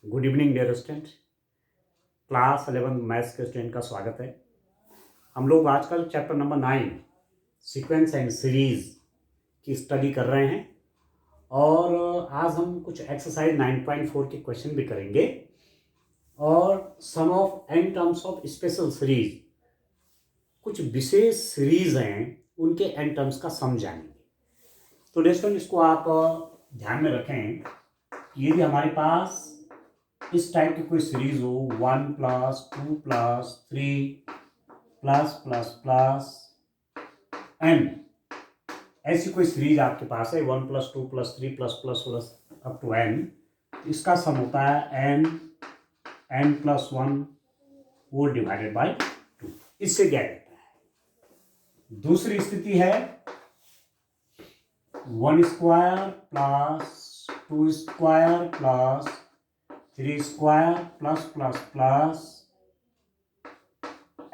Good evening dear student. Class 11 maths के student का स्वागत है। हम लोग आजकल chapter number 9 sequence and series की स्टडी कर रहे हैं और आज हम कुछ एक्सरसाइज 9.4 के क्वेश्चन भी करेंगे और sum of n terms of special series, कुछ विशेष सीरीज हैं उनके एन टर्म्स का सम जानेंगे। तो स्टूडेंट इसको आप ध्यान में रखें कि यदि हमारे पास इस टाइप की कोई सीरीज हो 1 + 2 + 3 +++ n, ऐसी कोई सीरीज आपके पास है 1 + 2 + 3 +++ अप टू n, इसका सम होता है n+1 वो डिवाइडेड बाय 2। इससे क्या कहता है? दूसरी स्थिति है 1² + 2² + 3²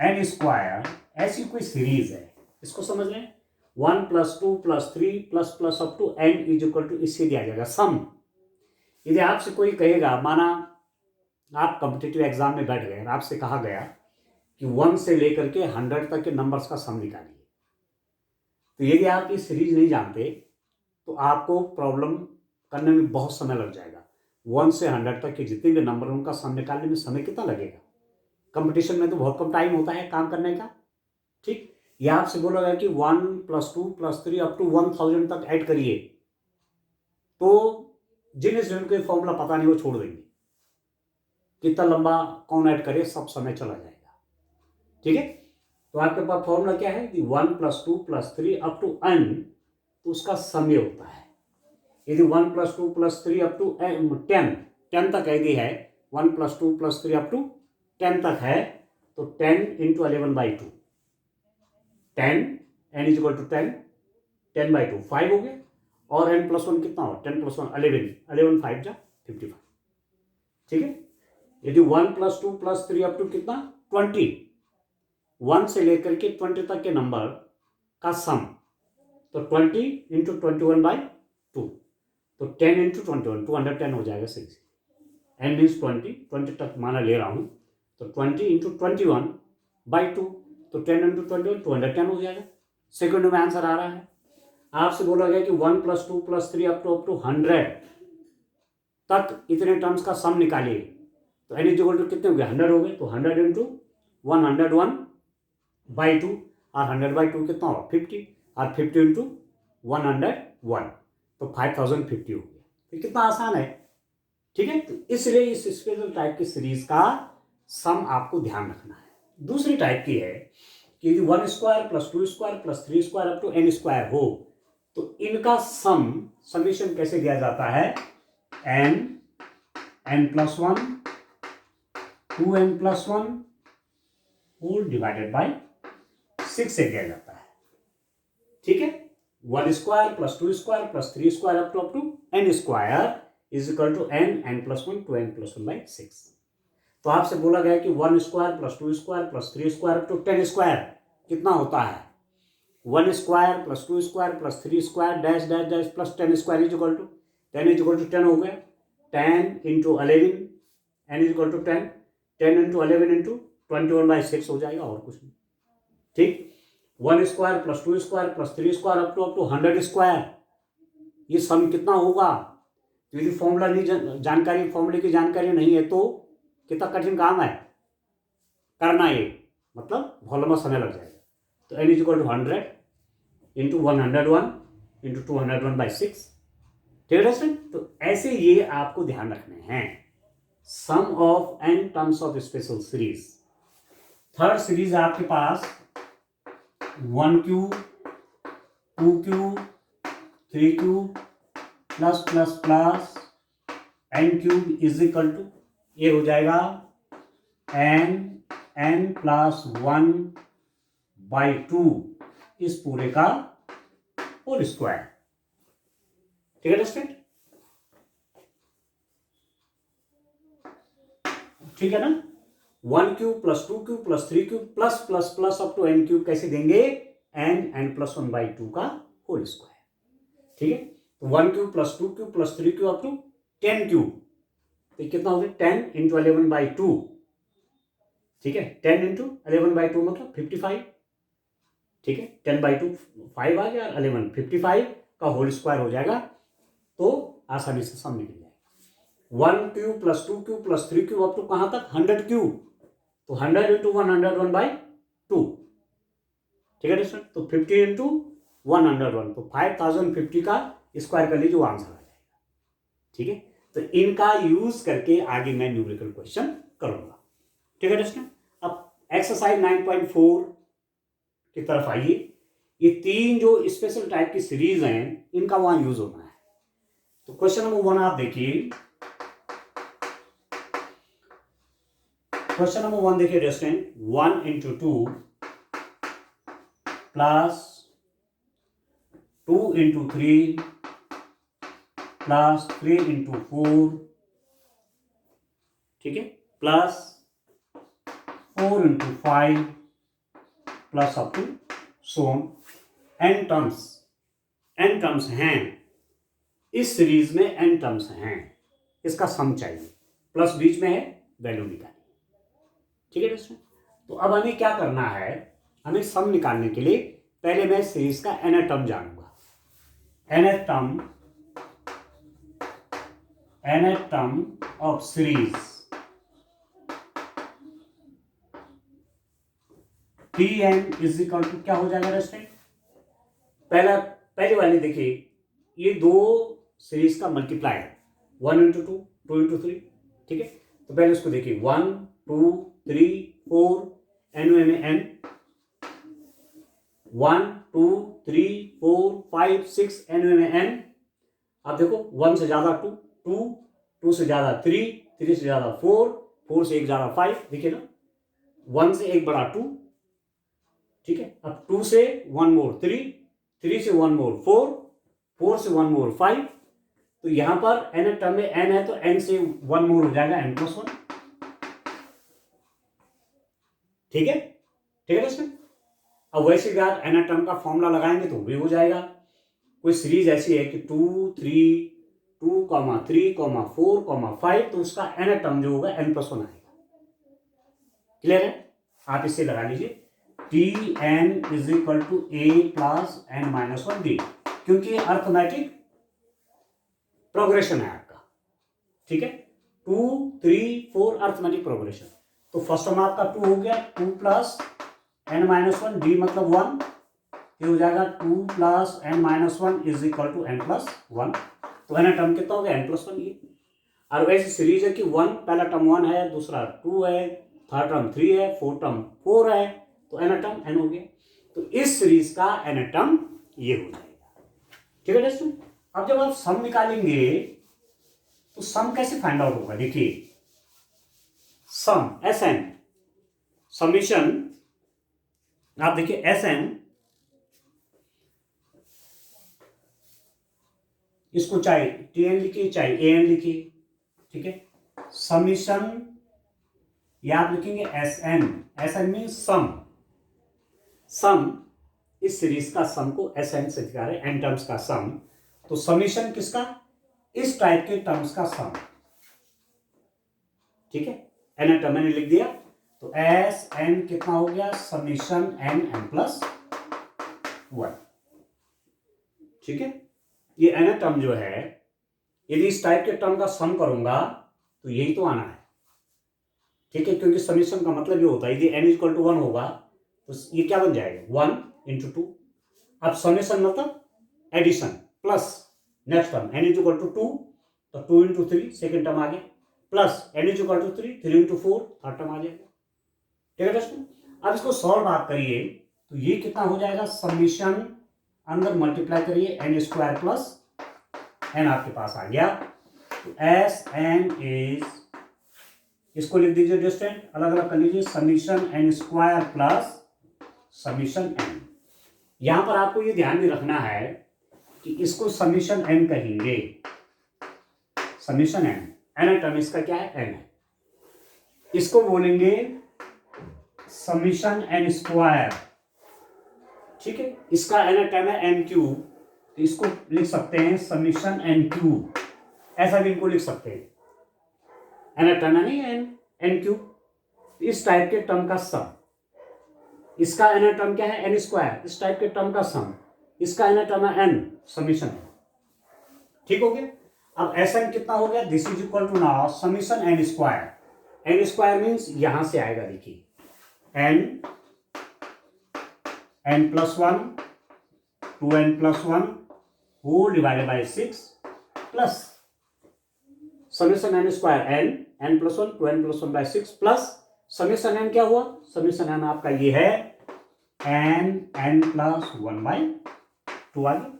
n², ऐसी कोई सीरीज है, इसको समझ लें 1 + 2 + 3 ++ अप टू n = इससे दिया जाएगा सम। यदि आपसे कोई कहेगा, माना आप कॉम्पिटिटिव एग्जाम में बैठ गए, आपसे कहा गया कि 1 से लेकर के 100 तक के नंबर्स का सम निकालिए, तो यदि आप ये सीरीज नहीं जानते तो आपको प्रॉब्लम करने में बहुत समय लग जाएगा। 1 से 100 तक के जितने भी नंबर उनका सम निकालने में समय कितना लगेगा? कंपटीशन में तो बहुत कम टाइम होता है काम करने का। ठीक, या आपसे बोला गया कि 1 + 2 + 3 अप टू 1000 तक ऐड करिए, तो जिन स्टूडेंट को फॉर्मूला पता नहीं वो छोड़ देंगे, कितना लंबा कौन ऐड करे, सब समय चला जाएगा। ठीक है, तो आपके पास फॉर्मूला क्या है कि 1 + 2 + 3 अप टू n, तो उसका सम ये होता है। यदि 1 + 2 + 3 अप टू 10 तक यदि है, 1 + 2 + 3 अप टू 10 तक है, तो 10 × 11/2, 10 n = 10, 10/2 5 हो गया, और n+1 कितना हो? 10 + 1 11, 11 5 जा 55। ठीक है, यदि 1 + 2 + 3 अप टू कितना 20, 1 से लेकर के 20 तक के नंबर का सम, तो 20 × 21/2, तो 10 × 21 210 हो जाएगा। 6 n मीन्स 20 तक माना ले रहा हूं, तो 20 × 21/2, तो 10 × 21 210 हो जाएगा। सेकंड में आंसर आ रहा है। आपसे बोला गया कि 1 + 2 + 3 अप टू 100 तक इतने टर्म्स का सम निकालिए, तो n = कितने हो गए? 100 हो गए, तो 100 × 101/2, और 100/2 कितना हो? 50, और 50 × 101, तो 5050 हो गया। तो कितना आसान है। ठीक है, तो इसलिए इस स्पेशल टाइप की सीरीज का सम आपको ध्यान रखना है। दूसरी टाइप की है कि यदि 1² + 2² + 3² अप टू n² हो, तो इनका समीशन कैसे दिया जाता है? n+1 2n+1 whole divided by 6 से दिया जाता है। ठीक है, 1² + 2² + 3² up to n² = n+1 2n+1/6। तो आपसे बोला गया कि 1² + 2² + 3² अप टू 10² कितना होता है? 1² + 2² + 3² डैश डैश डैश प्लस 10² = 10 हो गया, 10 × 11 n = 10, 10 × 11 × 21/6 हो जाएगा, और कुछ नहीं। ठीक, 1² + 2² + 3² अप टू 100², ये सम कितना होगा? तो यदि फॉर्मूला नहीं जानकारी, फॉर्मूले की जानकारी नहीं है, तो कितना कठिन काम है करना, ये मतलब बहुत लंबा समय लग जाएगा। तो n = 100 × 101 × 201/6। ठीक है सर, तो ऐसे ये आपको ध्यान रखने हैं, sum of n terms of special series. Third series है आपके पास 1³ 2³ 3³ +++ n³ ये हो जाएगा n+1/2 इस पूरे का होल स्क्वायर। ठीक है दोस्तों, ठीक है ना? 1³ + 2³ + 3³ +++ अप टू n³ कैसे देंगे? n+1/2 का होल स्क्वायर। ठीक है, तो 1³ + 2³ + 3³ अप टू 10³ तो कितना हो गया 10 इंटू 11/2, ठीक है। 10 इंटू 11/2 मतलब 55, ठीक है। 10/2 5 आ गया, 11 55 का होल स्क्वायर हो जाएगा, तो आसानी से सम निकल जाएगा। 1 cube plus 2 cube plus 3 cube up to कहाँ तक 100 क्यूब, तो 100 इंटू 101/2, ठीक है स्टूडेंट। तो 50 इंटू 101, तो 5050 का स्क्वायर कर लीजिए, वो आंसर आ जाएगा, ठीक है। तो इनका यूज करके आगे मैं न्यूमेरिकल क्वेश्चन करूंगा, ठीक है स्टूडेंट। अब एक्सरसाइज 9.4 की तरफ आइए। ये तीन जो स्पेशल टाइप की सीरीज हैं, इनका वहां यूज होना है। तो क्वेश्चन नंबर 1 आप देखिए, क्वेश्चन नंबर 1 देखिए student, 1 into 2 plus 2 into 3 plus 3 into 4, ठीक है, plus 4 into 5 plus up to so on. N terms हैं इस सीरीज में, एन टर्म्स हैं, इसका सम चाहिए, प्लस बीच में है, वैल्यू निकालिए, ठीक है दोस्तों। तो अब हमें क्या करना है, हमें सम निकालने के लिए पहले मैं सीरीज का nth टर्म जानूंगा। nth term of series Tn is equal to क्या हो जाएगा दोस्तों, पहले वाले देखिए, ये दो सीरीज का मल्टीप्लाई है, 1 इंटू 2 2 इंटू 3, ठीक है। तो पहले उसको देखिए, 1 2 3 4, एन में n, 1 2 3 4 5 6, एन में n। अब देखो 1 से ज्यादा 2 2, 2 से ज्यादा 3 3 से ज्यादा 4 4 से एक ज्यादा 5, देखिए ना, 1 से एक बड़ा 2, ठीक है। अब 2 से 1 मोर 3 3 से 1 मोर 4 4 से 1 मोर 5, तो यहां पर n टर्म में n है, तो n से 1 मोर हो जाएगा n+1, ठीक है, ठीक है दोस्तों। अब वैसे बात n टर्म का फॉर्मूला लगाएंगे तो भी हो जाएगा। कोई सीरीज ऐसी है कि 2 3 2, 3, 4, 5, तो उसका n टर्म जो होगा n+1 आएगा, क्लियर है। आप इसे लगा लीजिए, Tn is equal to a plus n-1d, क्योंकि अर्थमेटिक प्रोग्रेशन है आपका, ठीक है। 2 3 4 अर्थमेटिक प्रोग्रेशन, तो फर्स्ट टर्म आपका 2 हो गया, 2 प्लस n-1d मतलब 1, ये हो जाएगा 2 plus n-1 is equal to n+1, तो n टर्म कितना हो गया n+1 ये। और वैसी सीरीज है कि 1 पहला टर्म 1 है, दूसरा 2 है, थर्ड टर्म 3 है, फोर्थ टर्म 4 है, तो n टर्म n हो गया। तो इस सीरीज का n टर्म ये हो जाएगा, ठीक है दोस्तों। अब जब आप सम निकालेंगे तो सम कैसे फाइंड आउट होगा, देखिए सम Sn समीशन, आप देखिए Sn, इसको चाहे Tn लिखिए चाहे An लिखिए, ठीक है। समीशन या आप लिखेंगे Sn मीन सम इस सीरीज का सम को Sn से दिखा रहे हैं, n टर्म्स का सम, तो समीशन किसका, इस टाइप के टर्म्स का सम, ठीक है। n टर्म मैंने लिख दिया, तो Sn कितना हो गया, समीशन n+1, ठीक है। ये n टर्म जो है, यदि इस टाइप के टर्म का सम करूंगा तो यही तो आना है, ठीक है, क्योंकि समीशन का मतलब ये होता है, यदि n = 1 होगा तो ये क्या बन जाएगा 1 इंटू 2। अब समीशन मतलब addition plus next term n = 2, तो 2 इंटू 3 सेकेंड टर्म आ गया, plus n = 3 into 4 third term आ जाएगा, ठीक है दोस्तों। अब इसको सॉल्व आप करिए तो ये कितना हो जाएगा, समीशन अंदर मल्टीप्लाई करिए n² प्लस n आपके पास आ गया, तो Sn इज, इसको लिख दीजिए डिस्टेंट, अलग अलग कर लीजिए, summation n² plus summation n। यहां पर आपको ये ध्यान में रखना है कि इसको समीशन n कहेंगे, समीशन n टर्म इसका क्या है n है, इसको बोलेंगे समीशन n², ठीक है। इसका n टर्म है n क्यूब, तो इसको लिख सकते हैं समीशन n क्यूब, ऐसा भी इनको लिख सकते हैं, एनाटर्म यानी एन क्यूब, इस टाइप के टर्म का सम, इसका एनाटर्म क्या है एन स्क्वायर, इस टाइप के टर्म का सम, इसका एनाटर्म है एन, समीशन है। ठीक हो गया। अब एस एन कितना हो गया, this is equal to now summation n square, n square means यहां से आएगा, देखिए n, n plus one, 2n plus one whole divided by 6 plus summation n square n, n plus one, 2n plus one by 6 plus summation n क्या हुआ, summation n आपका ये है n plus one by two आ गया।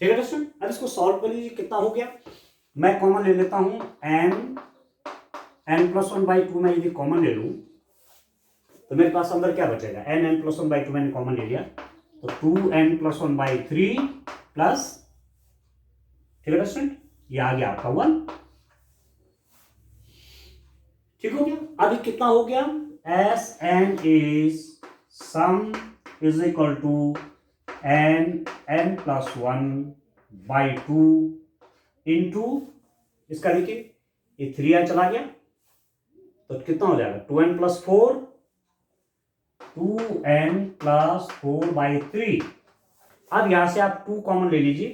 ठीक है दोस्तों, अब इसको सॉल्व कर लीजिए, कितना हो गया, मैं कॉमन ले लेता हूं n plus one by two, मैं यदि कॉमन ले लूं तो मेरे पास अंदर क्या बचेगा, n plus one by two मैंने कॉमन ले लिया, तो 2n plus one by three plus, ठीक है दोस्तों, ये आ गया आपका 1। ठीक हो गया। अभी कितना हो गया, S n is sum is equal to n plus one by two into, इसका देखिए ये 3 चला गया तो कितना हो जाएगा 2n plus four, 2n plus four by three. अब यहां से आप 2 कॉमन ले लीजिए,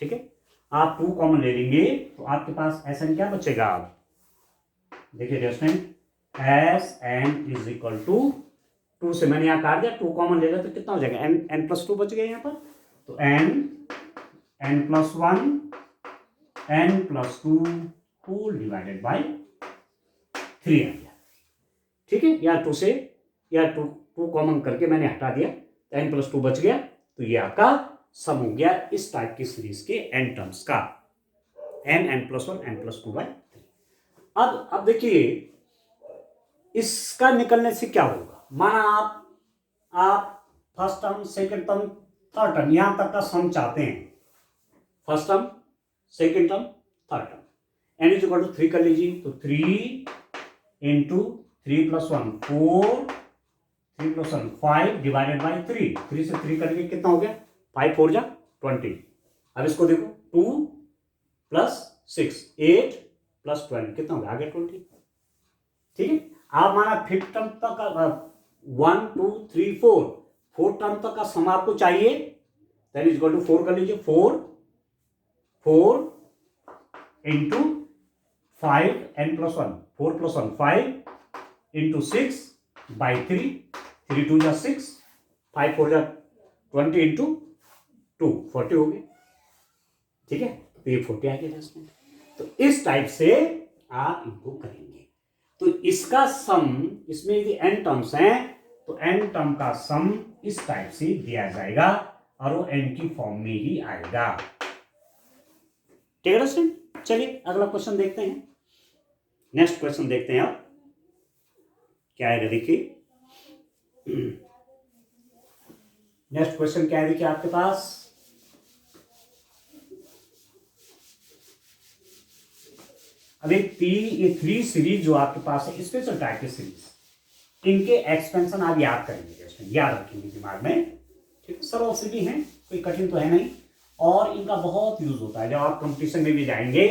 ठीक है, आप 2 कॉमन ले लेंगे तो आपके पास एस एन क्या बचेगा, आप देखिए दोस्तों S n is equal to 2 से मैंने यहां काट दिया, 2 कॉमन ले लिया तो कितना हो जाएगा एन प्लस टू बच गया यहां पर, तो n plus one, n plus two whole divided by 3 आ गया। ठीक है, या 2 से या 2 कॉमन करके मैंने हटा दिया तो n प्लस टू बच गया, तो ये आपका सम हो गया इस टाइप की सीरीज के n टर्म्स का, n plus one, n plus two by three. अब देखिए इसका निकलने से क्या होगा, माना आप first term, second term, third term यहां तक का सम चाहते हैं, first term, second term, third term, n is equal to 3 कर लीजिए, तो 3 into 3 plus one 4, 3 plus one 5 divided by 3, 3 से 3 करके कितना हो गया 5 4 जा 20। अब इसको देखो 2 प्लस 6 8 प्लस 12 कितना हो गया, आ गया 20। ठीक है, आप माना फिफ्थ टर्म तक 1 2 3 4, फोर्थ टर्म तक का सम आपको चाहिए, दैट इज इक्वल टू 4 कर लीजिए, 4 into 5 n plus one, 4 plus one 5 into 6 by 3, 3 2 जा 6, 5 4 जा 20 इंटू 2 40 हो गए। ठीक है, तो ये 40 आ गया इसमें। तो इस टाइप से आप इनको करेंगे, तो इसका सम, इसमें यदि n टर्म्स हैं तो n टर्म का सम इस टाइप से दिया जाएगा और वो n की फॉर्म में ही आएगा। ठीक है दोस्तों, चलिए अगला क्वेश्चन देखते हैं, नेक्स्ट क्वेश्चन देखते हैं। आप क्या आएगा देखिए, नेक्स्ट क्वेश्चन क्या है देखिए आपके पास, अब ये 3 सीरीज जो आपके पास है स्पेशल टाइप की सीरीज, इनके एक्सपेंशन आप याद करेंगे, याद रखेंगे दिमाग में। ठीक है, सरल सीधी है, कोई कठिन तो है नहीं, और इनका बहुत यूज होता है। जब आप कंपटीशन में भी जाएंगे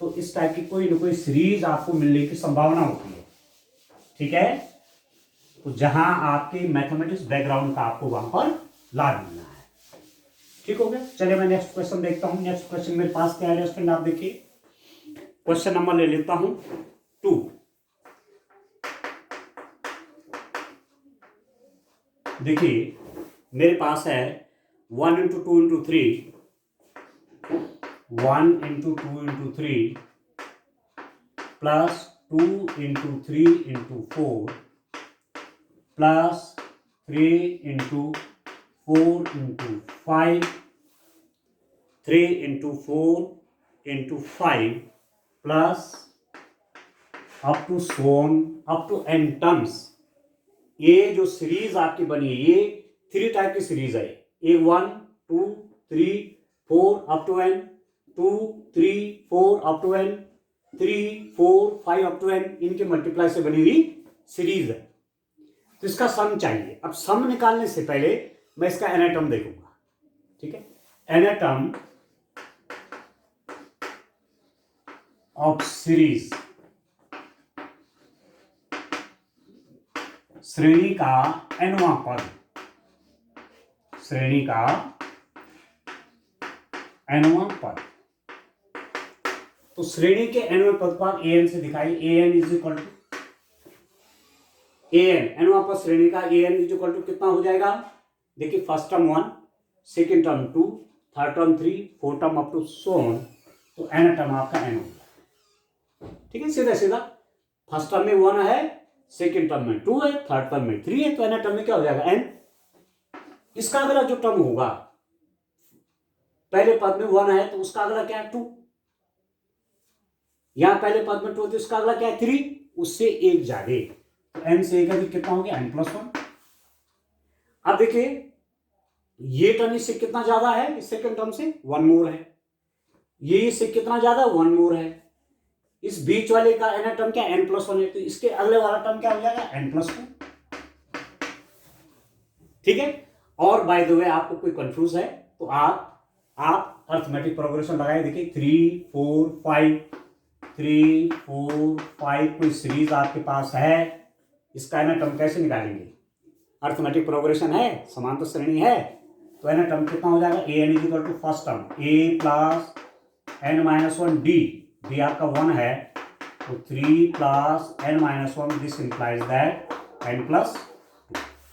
तो इस टाइप की कोई ना कोई सीरीज आपको मिलने की संभावना होती है। ठीक है, तो जहां आपके मैथमेटिक्स बैकग्राउंड का आपको वहां पर लाभ मिलना है। ठीक हो गया, चलिए मैं नेक्स्ट क्वेश्चन देखता हूं। नेक्स्ट क्वेश्चन मेरे पास क्या है स्टूडेंट, आप देखिए, क्वेश्चन नंबर ले लेता हूं 2। देखिए मेरे पास है 1 into 2 into 3, 1 into 2 into 3 plus 2 into 3 into 4 plus 3 into 4 into 5, 3 into 4 into 5 plus up to so on up to n terms. ये जो सीरीज आपकी बनी है ये 3 टाइप की सीरीज है, ये 1 2 3 4 up to n, 2 3 4 up to n, 3 4 5 up to n, इनके मल्टीप्लाई से बनी हुई सीरीज है। तो इसका सम चाहिए। अब सम निकालने से पहले मैं इसका एनाटॉम देखूंगा। ठीक है, एनाटॉम ऑफ सीरीज, श्रेणी का nवां पद, श्रेणी का nवां पद। तो श्रेणी के nवें पद को आप an से दिखाइए। an is equal to an, nवां पद श्रेणी का an इज इक्वल टू कितना हो जाएगा? देखिए first term 1, second term 2, third term 3, fourth term up to so on, तो n टर्म आपका n हो गया। ठीक है, सीधा सीधा फर्स्ट टर्म में 1 है, सेकेंड टर्म में 2 है, थर्ड टर्म में 3 है, तो n टर्म में क्या हो जाएगा? n। इसका अगला जो टर्म होगा, पहले पद में 1 है तो उसका अगला क्या है? 2। यहां पहले पद में 2 तो इसका अगला क्या है? 3, उससे एक ज्यादा, तो n से एक अधिक कितना हो गया? n+1। अब देखिए ये टर्म इससे कितना ज्यादा है? इस सेकंड टर्म से 1 मोर है, ये इससे कितना ज्यादा? 1 मोर है। इस बीच वाले का n टर्म क्या? n+1 है, तो इसके अगले वाला टर्म क्या हो जाएगा? n+2। ठीक है। और बाय द वे आपको कोई कंफ्यूज है तो आप अर्थमेटिक प्रोग्रेशन लगाए। देखिए 3 4 5, 3 4 5 कोई सीरीज आपके पास है, इसका n टर्म कैसे निकालेंगे? अर्थमेटिक प्रोग्रेशन है, समांतर श्रेणी है, तो n टर्म कितना हो जाएगा? an is equal to first term a plus n-1 d आपका 1 है, तो 3 plus n-1, this implies that n+2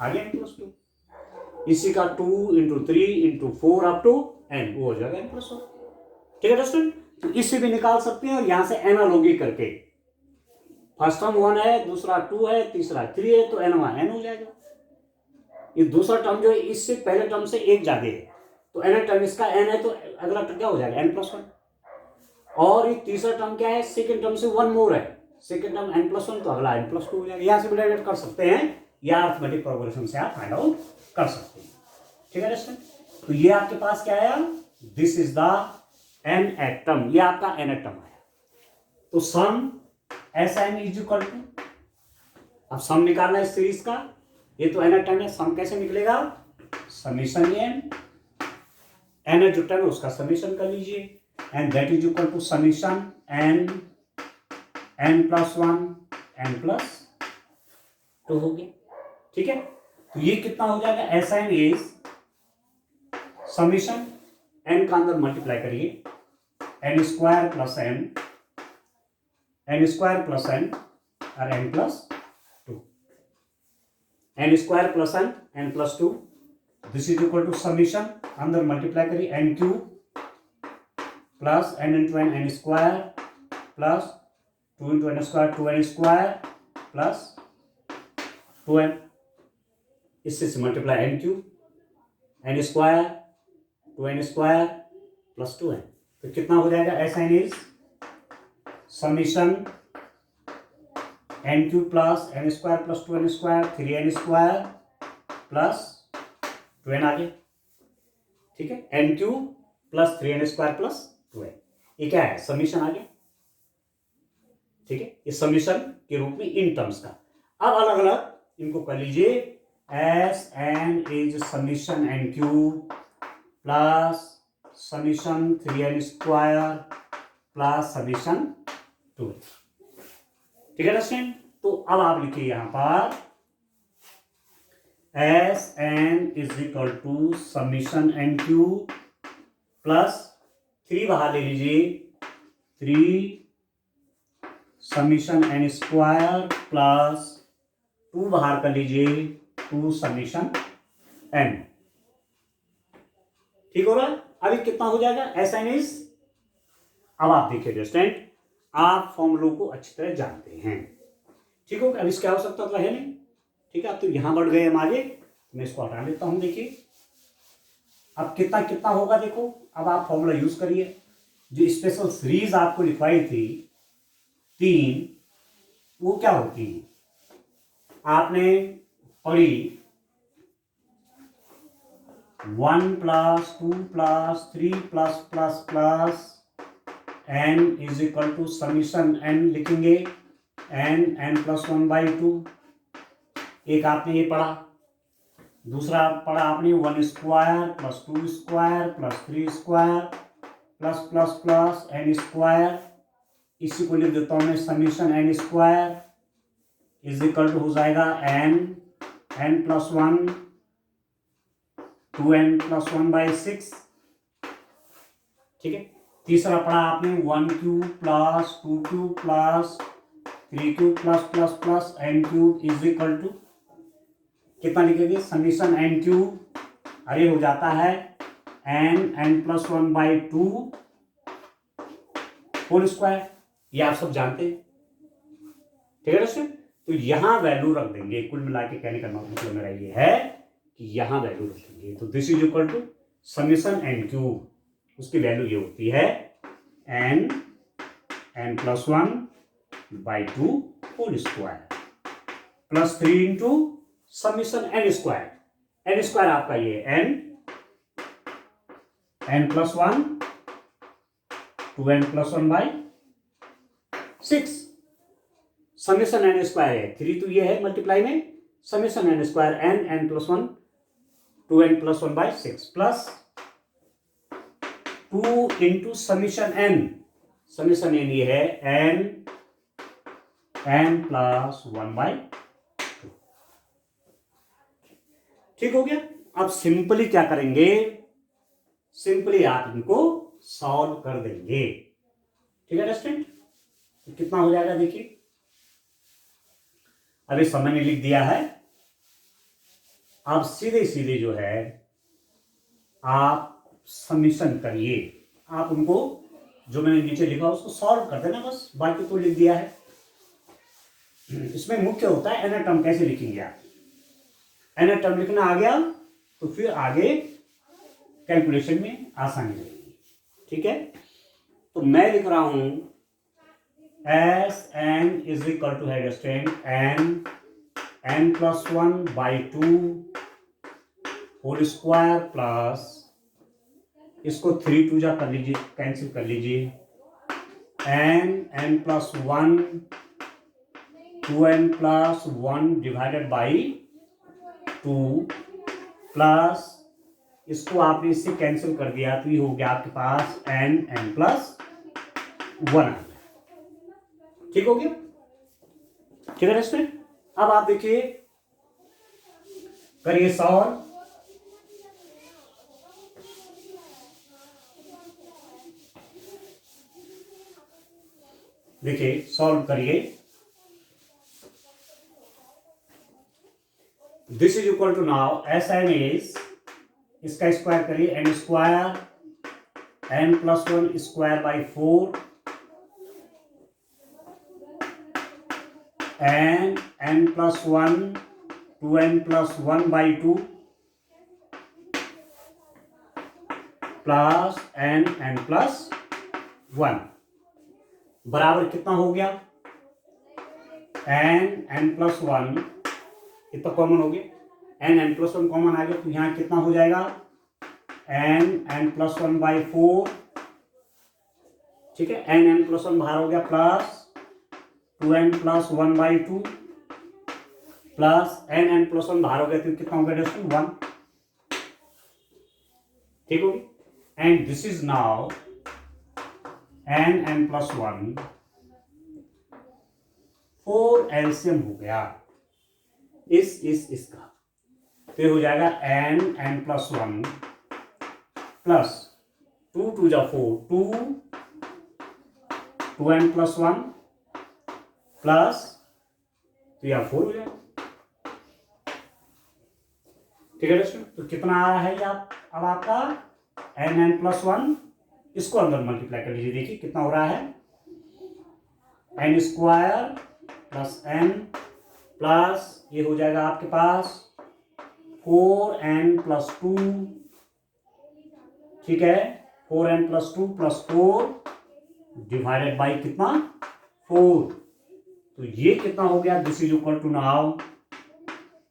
आ गया, n+2। इसी का 2 into 3 into 4 up to n, वो हो जाएगा n+1। ठीक है दोस्तों, तो इससे भी निकाल सकते हैं, और यहां से एनालॉगी करके फर्स्ट टर्म 1 है, दूसरा 2 है, तीसरा 3 है, तो n हो जाएगा। ये दूसरा टर्म जो है इससे पहले टर्म से एक ज्यादा है, तो n टर्म इसका n है, तो अगला टर्म क्या हो जाएगा? n+1। और ये तीसरा टर्म क्या है? सेकेंड टर्म से 1 मोर है, सेकेंड टर्म n+1, तो अगला n+2 हो जाएगा। यहां से भी डायरेक्ट कर सकते हैं, या अर्थमेटिक प्रोग्रेशन से आप फाइंड आउट कर सकते हैं। ठीक है दोस्तों, तो ये आपके पास क्या आया? This is the nth term, ये आपका nth टर्म आया। तो सम Sn इज इक्वल टू, अब सम निकालना है सीरीज का, ये तो nth टर्म है, सम कैसे निकलेगा? समीशन n जो टर्म है उसका समीशन कर लीजिए, and that is equal to summation n+1 n+2 हो गया। ठीक है, तो ये कितना हो जाएगा? Sn इज समीशन n का अंदर मल्टीप्लाई करिए, n² plus n, n² plus n और n+2, n² plus n, n+2, this is equal to summation, अंदर मल्टीप्लाई करिए n³ plus n into n, n² plus 2 into n² 2n² plus 2n, इससे multiply n³ n² 2n² plus 2n, तो कितना हो जाएगा? Sn is summation n³ plus n² plus 2n² 3n² plus 2n आ गया। ठीक है, n³ plus 3n² plus 2n, ये क्या है? समीशन आ गया। ठीक है, ये समीशन के रूप में इन टर्म्स का। अब अलग अलग इनको कर लीजिए, Sn is summation n³ plus summation 3n² plus summation 2। ठीक है दोस्तों, तो अब आप लिखिए यहां पर Sn is equal to summation n³ plus 3 बाहर ले लीजिए, 3 समीशन n² प्लस 2 बाहर कर लीजिए, 2 समीशन n। ठीक हो रहा है? अभी कितना हो जाएगा? Sn इज, अब आप देखिए दोस्तों, आप फॉर्मूलों को अच्छी तरह जानते हैं। ठीक हो, अब इसकी आवश्यकता तो है नहीं। ठीक है, अब तो यहां बढ़ गए हम आगे, मैं इसको हटा लेता हूं। देखिए अब कितना कितना होगा, देखो अब आप फॉर्मूला यूज करिए। जो स्पेशल सीरीज आपको लिखवाई थी 3, वो क्या होती है? आपने पढ़ी 1 plus 2 plus 3 plus plus plus n is equal to summation n लिखेंगे, n+1/2। एक आपने ये पढ़ा, दूसरा पढ़ा आपने 1² plus 2² plus 3² plus plus plus n²। इसी को लिख देता हूं मैं, summation n square is equal to हो जाएगा एन प्लस वन 2n+1/6। ठीक है। तीसरा पढ़ा आपने 1³ plus 2³ plus 3³ plus plus plus n³ is equal to कितना लिखेंगे, समीशन n³ अरे हो जाता है n+1/2 होल स्क्वायर। ये आप सब जानते हैं। ठीक है दोस्तों, तो यहां वैल्यू रख देंगे। कुल मिला के कहने का मतलब मेरा ये है कि यहां वैल्यू रख देंगे। तो this is equal to summation n³, उसकी वैल्यू ये होती है n+1/2 whole square plus 3 into summation n square आपका ये n+1 2n+1/6 summation n square है 3 तो ये है मल्टीप्लाई में summation n square n+1 2n+1/6 plus 2 into summation n ये है n+1/2। ठीक हो गया। अब सिंपली क्या करेंगे, सिंपली आप इनको सॉल्व कर देंगे। ठीक है स्टूडेंट, कितना हो जाएगा देखिए, अभी समय ने लिख दिया है। अब सीधे सीधे जो है आप समीशन करिए, आप उनको जो मैंने नीचे लिखा उसको सॉल्व कर देना बस, बाकी तो लिख दिया है। इसमें मुख्य होता है एनर टर्म कैसे लिखेंगे आप। एनर टर्म लिखना आ गया तो फिर आगे कैलकुलेशन में आसानी रहेगी। ठीक है, तो मैं लिख रहा हूं Sn इज इक्वल टू है student n+1/2 whole square plus इसको 3 2 जा कर लीजिए, कैंसिल कर लीजिए, n+1 2n+1 divided by 2 plus इसको आपने इससे कैंसिल कर दिया तो ये हो गया आपके पास n+1। ठीक हो गया। ठीक है स्टूडेंट, अब आप देखिए करिए सॉल्व। देखिए सॉल्व करिए। This is equal to now Sn is, इसका स्क्वायर करिए, n square n+1 square by 4 n+1 2n+1/2 plus n+1 बराबर कितना हो गया, n+1 कितना कॉमन हो गया, n+1 कॉमन आ गया तो यहां कितना हो जाएगा n+1/4। ठीक है, n+1 बाहर हो गया प्लस 2n+1/2 प्लस n+1 बाहर हो गया तो कितना हो गया दोस्तों 1। ठीक होगी, and this is now n+1 4 LCM हो गया इसका, फिर हो जाएगा n+1 प्लस 2 2 जा 4 2n+1 प्लस तो यह 4 हो जाएगा। ठीक है दोस्तों, तो कितना आ रहा है ये अब आपका n+1, इसको अंदर मल्टीप्लाई कर लीजिए, देखिए कितना हो रहा है n square plus n plus ये हो जाएगा आपके पास 4n+2। ठीक है, 4n+2 प्लस 4 डिवाइडेड बाई कितना 4, तो ये कितना हो गया, this is equal to now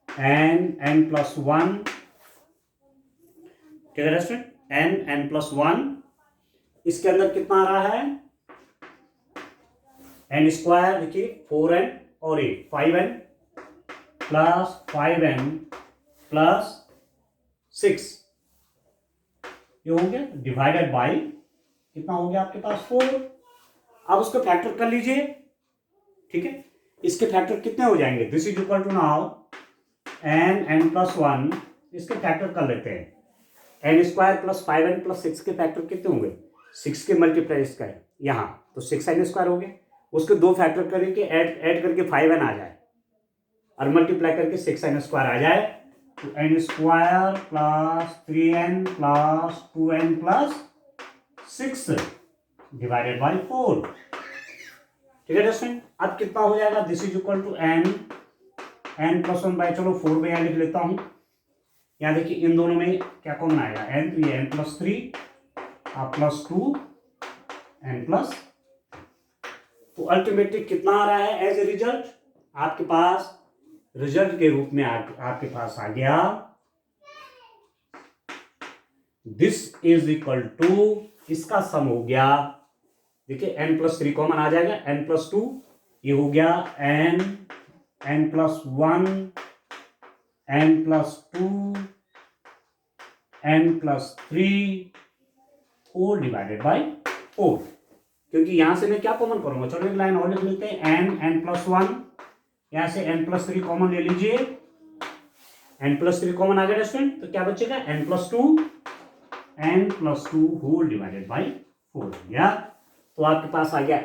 n+1। ठीक है स्टूडेंट, n+1 इसके अंदर कितना आ रहा है n स्क्वायर, देखिए 4n और 5n प्लस 5n प्लस 6 ये हो गया डिवाइडेड बाई कितना हो गया आपके पास 4। अब उसको फैक्टर कर लीजिए, ठीक है। इसके फैक्टर कितने हो जाएंगे, this is equal to now n plus 1, इसके फैक्टर कर लेते हैं, n square plus 5n plus 6 के फैक्टर कितने होंगे, 6 के मल्टीप्लाई इसका है यहाँ तो 6n स्क्वायर हो गया, उसके दो फैक्टर करके ऐड करके 5n आ जाए और मल्टीप्लाई करके 6n स्क्वायर आ जाए, तो n square plus 3n plus 2n plus 6 divided by 4, ठीक है दोस्तों। अब कितना हो जाएगा, this is equal to n plus 1 by, चलो 4 में यहाँ लिख लेता हूँ, यहाँ देखिए इन दोनों में क्या कॉमन आएगा, n, तो ये n plus 3 plus 2 n plus, तो अल्टीमेटली कितना आ रहा है एज ए रिजल्ट, आपके पास रिजल्ट के रूप में आपके पास आ गया, दिस इज इक्वल टू, इसका सम हो गया, देखिए n प्लस 3 कॉमन आ जाएगा, n प्लस 2, ये हो गया n plus 1, n plus 2, n plus 3 4 divided by 4, क्योंकि यहां से मैं क्या कॉमन करूंगा, चलो एक लाइन और लिख लेते हैं, n प्लस 1, यहां से n प्लस 3 कॉमन ले लीजिए, n प्लस 3 कॉमन आ गया स्टूडेंट, तो क्या बचेगा n plus 2 whole divided by 4 गया, तो आपके पास आ गया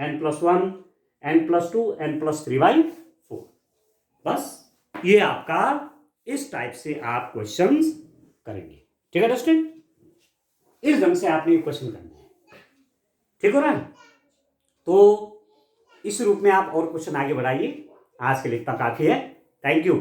n plus 1, n plus 2, n plus 3 by 4। बस ये आपका इस टाइप से आप क्वेश्चंस करेंगे, ठीक है स्टूडेंट, इस ढंग से आपने क्वेश्चन करना है, ठीक हो रहा है। तो इस रूप में आप और क्वेश्चन आगे बढ़ाइए, आज के लिए इतना काफी है, थैंक यू।